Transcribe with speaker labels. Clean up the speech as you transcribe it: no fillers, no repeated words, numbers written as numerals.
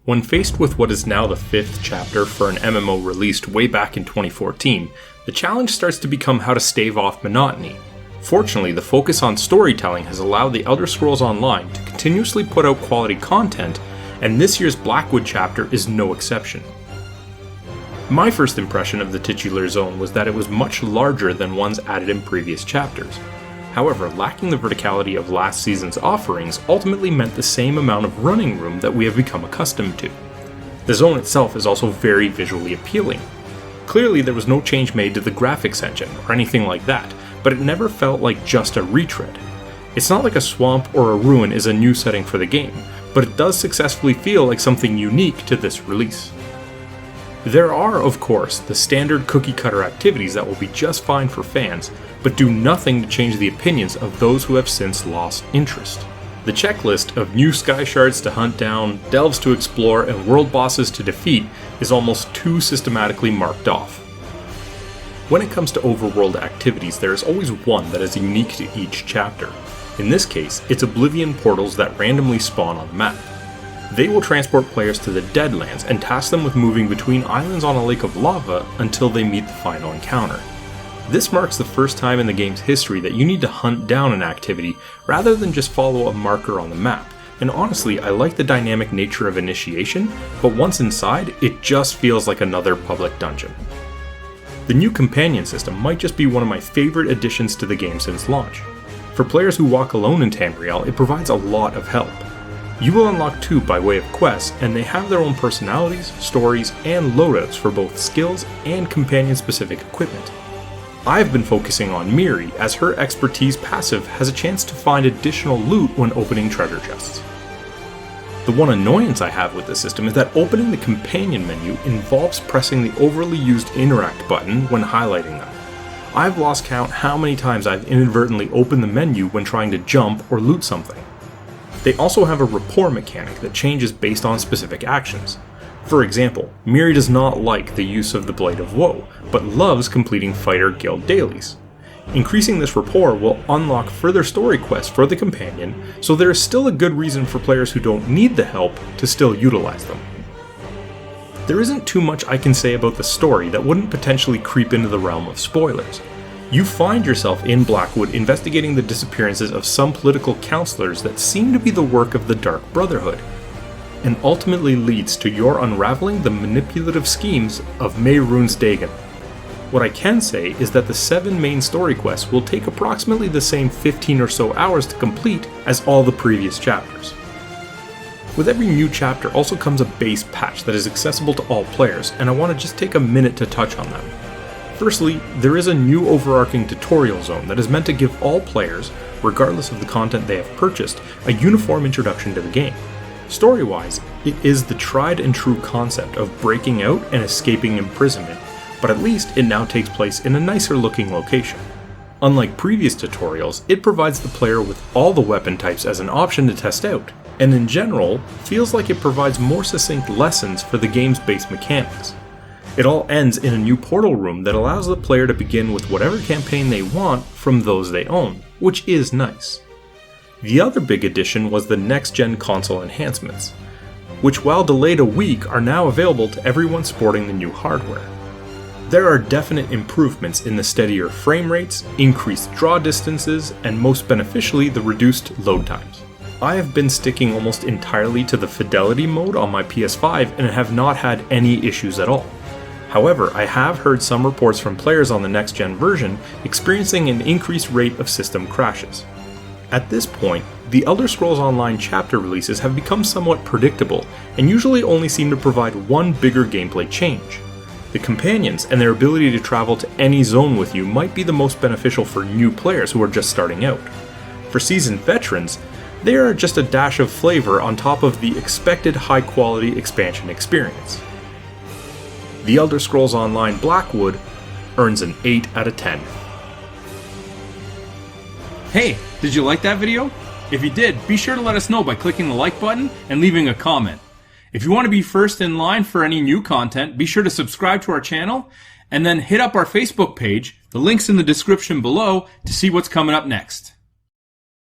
Speaker 1: When faced with what is now the 5th chapter for an MMO released way back in 2014, the challenge starts to become how to stave off monotony. Fortunately, the focus on storytelling has allowed the Elder Scrolls Online to continuously put out quality content, and this year's Blackwood chapter is no exception. My first impression of the titular zone was that it was much larger than ones added in previous chapters. However, lacking the verticality of last season's offerings ultimately meant the same amount of running room that we have become accustomed to. The zone itself is also very visually appealing. Clearly there was no change made to the graphics engine or anything like that, but it never felt like just a retread. It's not like a swamp or a ruin is a new setting for the game, but it does successfully feel like something unique to this release. There are, of course, the standard cookie-cutter activities that will be just fine for fans, but do nothing to change the opinions of those who have since lost interest. The checklist of new sky shards to hunt down, delves to explore, and world bosses to defeat is almost too systematically marked off. When it comes to overworld activities, there is always one that is unique to each chapter. In this case, it's Oblivion portals that randomly spawn on the map. They will transport players to the Deadlands and task them with moving between islands on a lake of lava until they meet the final encounter. This marks the first time in the game's history that you need to hunt down an activity rather than just follow a marker on the map, and honestly I like the dynamic nature of initiation, but once inside, it just feels like another public dungeon. The new companion system might just be one of my favorite additions to the game since launch. For players who walk alone in Tamriel, it provides a lot of help. You will unlock 2 by way of quests, and they have their own personalities, stories, and loadouts for both skills and companion-specific equipment. I've been focusing on Miri, as her expertise passive has a chance to find additional loot when opening treasure chests. The one annoyance I have with the system is that opening the companion menu involves pressing the overly used interact button when highlighting them. I've lost count how many times I've inadvertently opened the menu when trying to jump or loot something. They also have a rapport mechanic that changes based on specific actions. For example, Miri does not like the use of the Blade of Woe, but loves completing Fighter Guild dailies. Increasing this rapport will unlock further story quests for the companion, so there is still a good reason for players who don't need the help to still utilize them. There isn't too much I can say about the story that wouldn't potentially creep into the realm of spoilers. You find yourself in Blackwood investigating the disappearances of some political counselors that seem to be the work of the Dark Brotherhood, and ultimately leads to your unraveling the manipulative schemes of Mehrunes Dagon. What I can say is that the 7 main story quests will take approximately the same 15 or so hours to complete as all the previous chapters. With every new chapter also comes a base patch that is accessible to all players, and I want to just take a minute to touch on them. Firstly, there is a new overarching tutorial zone that is meant to give all players, regardless of the content they have purchased, a uniform introduction to the game. Story-wise, it is the tried and true concept of breaking out and escaping imprisonment, but at least it now takes place in a nicer looking location. Unlike previous tutorials, it provides the player with all the weapon types as an option to test out, and in general, feels like it provides more succinct lessons for the game's base mechanics. It all ends in a new portal room that allows the player to begin with whatever campaign they want from those they own, which is nice. The other big addition was the next-gen console enhancements, which while delayed a week are now available to everyone sporting the new hardware. There are definite improvements in the steadier frame rates, increased draw distances, and most beneficially the reduced load times. I have been sticking almost entirely to the fidelity mode on my PS5 and have not had any issues at all. However, I have heard some reports from players on the next-gen version experiencing an increased rate of system crashes. At this point, the Elder Scrolls Online chapter releases have become somewhat predictable and usually only seem to provide one bigger gameplay change. The companions and their ability to travel to any zone with you might be the most beneficial for new players who are just starting out. For seasoned veterans, they are just a dash of flavor on top of the expected high-quality expansion experience. The Elder Scrolls Online Blackwood earns an 8 out of 10.
Speaker 2: Hey, did you like that video? If you did, be sure to let us know by clicking the like button and leaving a comment. If you want to be first in line for any new content, be sure to subscribe to our channel and then hit up our Facebook page. The link's in the description below to see what's coming up next.